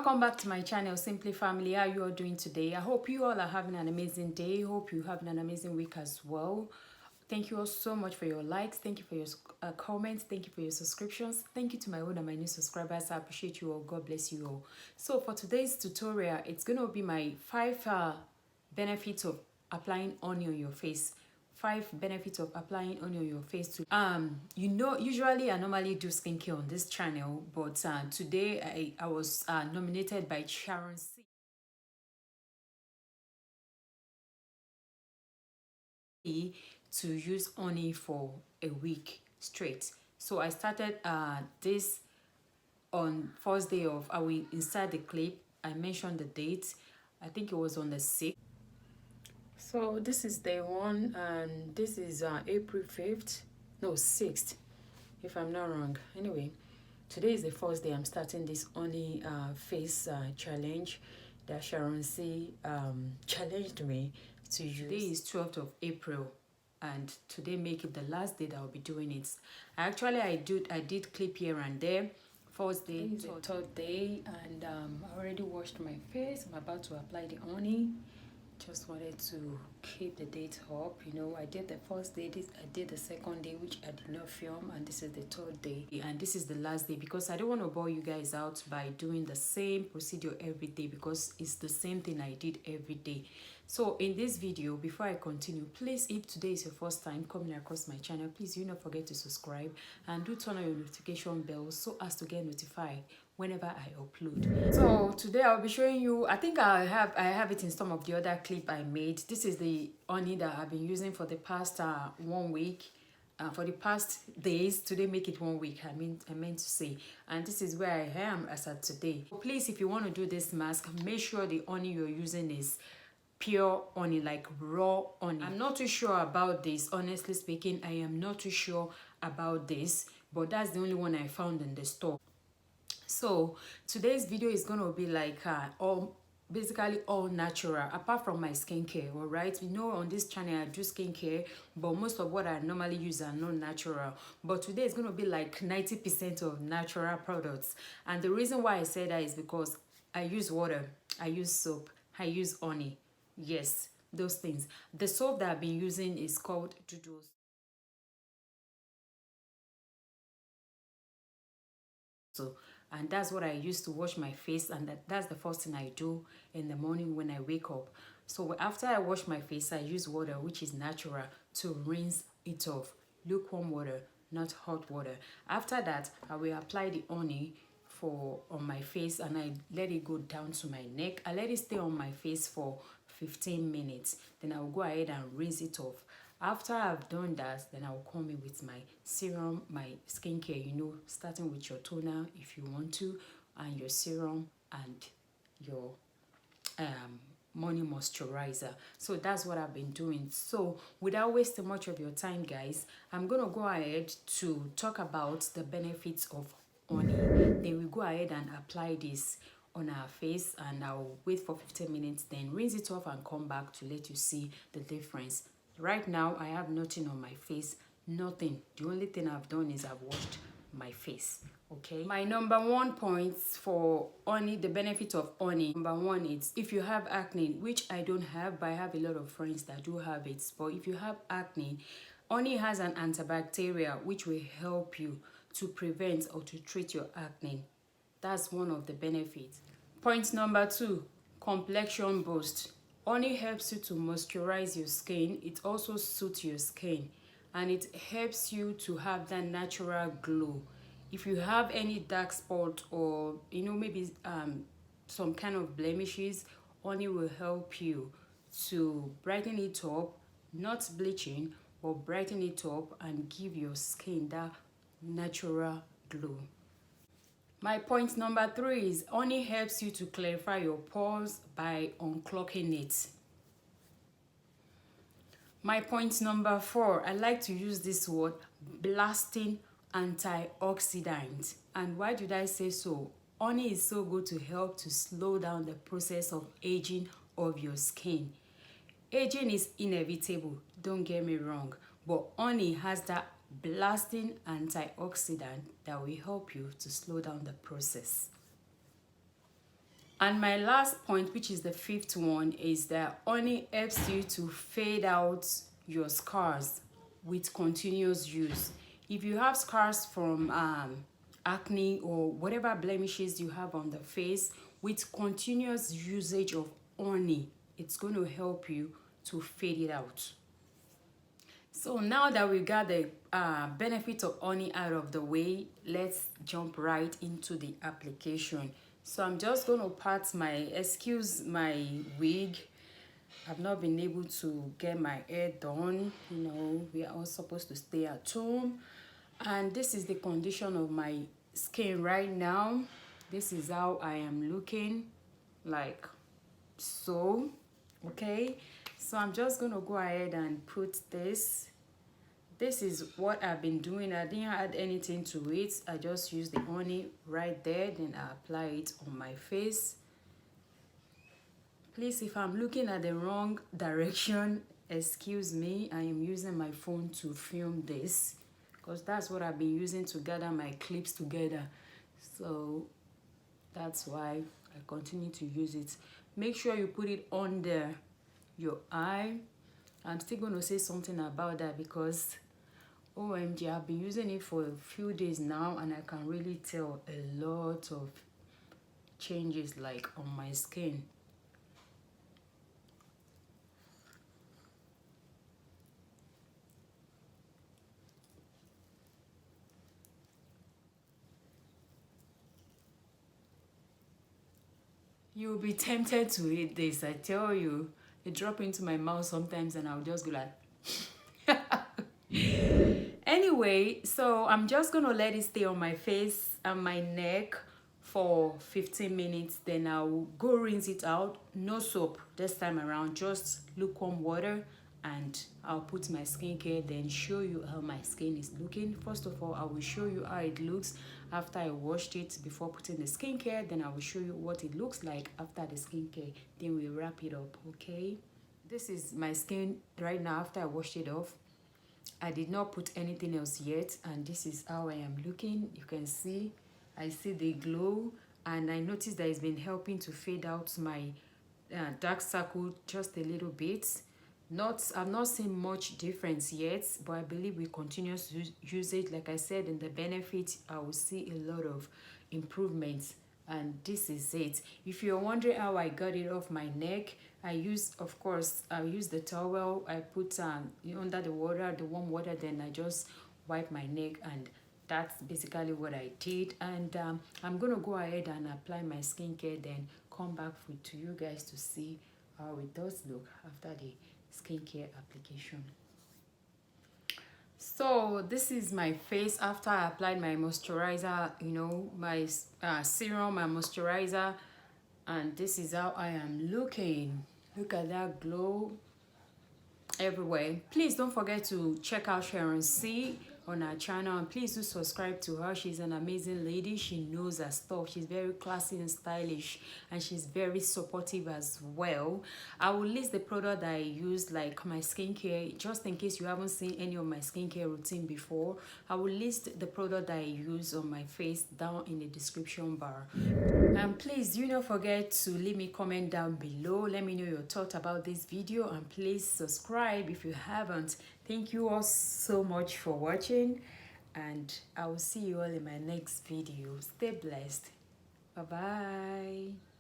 Welcome back to my channel, Simply Family. How you all doing today? I hope you all are having an amazing day. Hope you having an amazing week as well. Thank you all so much for your likes. Thank you for your comments. Thank you for your subscriptions. Thank you to my old and my new subscribers. I appreciate you all. God bless you all. So for today's tutorial, it's going to be my 5 benefits of applying honey on your face. 5 benefits of applying honey on your face to usually I normally do skincare on this channel, but today I was nominated by Sharon C to use honey for a week straight. So I started this on first day of, I will insert the clip. I mentioned the date. I think it was on the 6th. So this is day 1 and this is April 5th, no 6th if I'm not wrong. Anyway, today is the first day I'm starting this honey face challenge that Sharon C challenged me to use. Today is 12th of April and today make it the last day that I'll be doing it. I did clip here and there. First day is the third day and I already washed my face. I'm about to apply the honey. Just wanted to keep the date up. I did the first day, I did the second day, which I did not film, and this is the third day and this is the last day, because I don't want to bore you guys out by doing the same procedure every day, because it's the same thing I did every day. So in this video, before I continue, please, if today is your first time coming across my channel, please do not forget to subscribe and do turn on your notification bell so as to get notified whenever I upload. So today I'll be showing you, I think I have it in some of the other clip I made. This is the honey that I've been using for the past 1 week. For the past days. Today make it 1 week, I meant to say, and this is where I am as of today. Please, if you want to do this mask, make sure the honey you're using is pure honey, like raw honey. I'm not too sure about this, honestly speaking. I am not too sure about this, but that's the only one I found in the store. So today's video is going to be like basically all natural, apart from my skincare. All right, on this channel I do skincare, but most of what I normally use are not natural. But today is going to be like 90% of natural products, and the reason why I say that is because I use water, I use soap, I use honey. Yes, those things. The soap that I've been using is called Dudu's. And that's what I use to wash my face, and that's the first thing I do in the morning when I wake up. So after I wash my face, I use water, which is natural, to rinse it off. Lukewarm water, not hot water. After that, I will apply the honey on my face, and I let it go down to my neck. I let it stay on my face for 15 minutes. Then I will go ahead and rinse it off. After I've done that, then I'll come in with my serum, my skincare, starting with your toner if you want to, and your serum and your morning moisturizer. So that's what I've been doing. So without wasting much of your time, guys, I'm gonna go ahead to talk about the benefits of honey. Then we go ahead and apply this on our face, and I'll wait for 15 minutes, then rinse it off and come back to let you see the difference. Right now I have nothing on my face, nothing. The only thing I've done is I've washed my face. Okay, my number 1 point for honey, the benefit of honey, number 1 is if you have acne, which I don't have, but I have a lot of friends that do have it. But if you have acne, honey has an antibacterial which will help you to prevent or to treat your acne. That's one of the benefits. Point number 2, complexion boost. Honey helps you to moisturize your skin. It also suits your skin, and it helps you to have that natural glow. If you have any dark spot or maybe some kind of blemishes, honey will help you to brighten it up, not bleaching, but brighten it up and give your skin that natural glow. My point number 3 is honey helps you to clarify your pores by unclogging it. My point number 4, I like to use this word, blasting antioxidant. And why did I say so? Honey is so good to help to slow down the process of aging of your skin. Aging is inevitable, don't get me wrong, but honey has that blasting antioxidant that will help you to slow down the process. And my last point, which is the fifth one, is that honey helps you to fade out your scars with continuous use. If you have scars from acne or whatever blemishes you have on the face, with continuous usage of honey, it's going to help you to fade it out. So now that we got the benefit of honey out of the way, let's jump right into the application. So I'm just going to excuse my wig. I've not been able to get my hair done. You know, we are all supposed to stay at home. And this is the condition of my skin right now. This is how I am looking, like so. Okay, so I'm just going to go ahead and put this. This is what I've been doing. I didn't add anything to it. I just used the honey right there. Then I apply it on my face. Please, if I'm looking at the wrong direction, excuse me. I am using my phone to film this because that's what I've been using to gather my clips together. So that's why I continue to use it. Make sure you put it under your eye. I'm still going to say something about that because OMG, I've been using it for a few days now and I can really tell a lot of changes like on my skin. You'll be tempted to eat this, I tell you. They drop into my mouth sometimes and I'll just go like Anyway, so I'm just gonna let it stay on my face and my neck for 15 minutes. Then I'll go rinse it out. No soap this time around, just lukewarm water, and I'll put my skincare, then show you how my skin is looking. First of all, I will show you how it looks after I washed it before putting the skincare. Then I will show you what it looks like after the skincare. Then we wrap it up, okay? This is my skin right now after I washed it off. I did not put anything else yet, and this is how I am looking. You can see I see the glow, and I noticed that it's been helping to fade out my dark circle just a little bit. I've not seen much difference yet, but I believe with continuous usage, like I said in the benefit, I will see a lot of improvements. And this is it. If you're wondering how I got it off my neck, I use the towel. I put under the water, the warm water, then I just wipe my neck, and that's basically what I did. And I'm gonna go ahead and apply my skincare, then come back to you guys to see how it does look after the skincare application. So this is my face after I applied my moisturizer, you know, my serum, my moisturizer, and this is how I am looking. Look at that glow everywhere. Please don't forget to check out Sharon C on our channel, and please do subscribe to her. She's an amazing lady. She knows her stuff. She's very classy and stylish, and she's very supportive as well. I will list the product that I use, like my skincare, just in case you haven't seen any of my skincare routine before. I will list the product that I use on my face down in the description bar. And please do not forget to leave me a comment down below. Let me know your thoughts about this video, and please subscribe if you haven't. Thank you all so much for watching, and I will see you all in my next video. Stay blessed. Bye bye.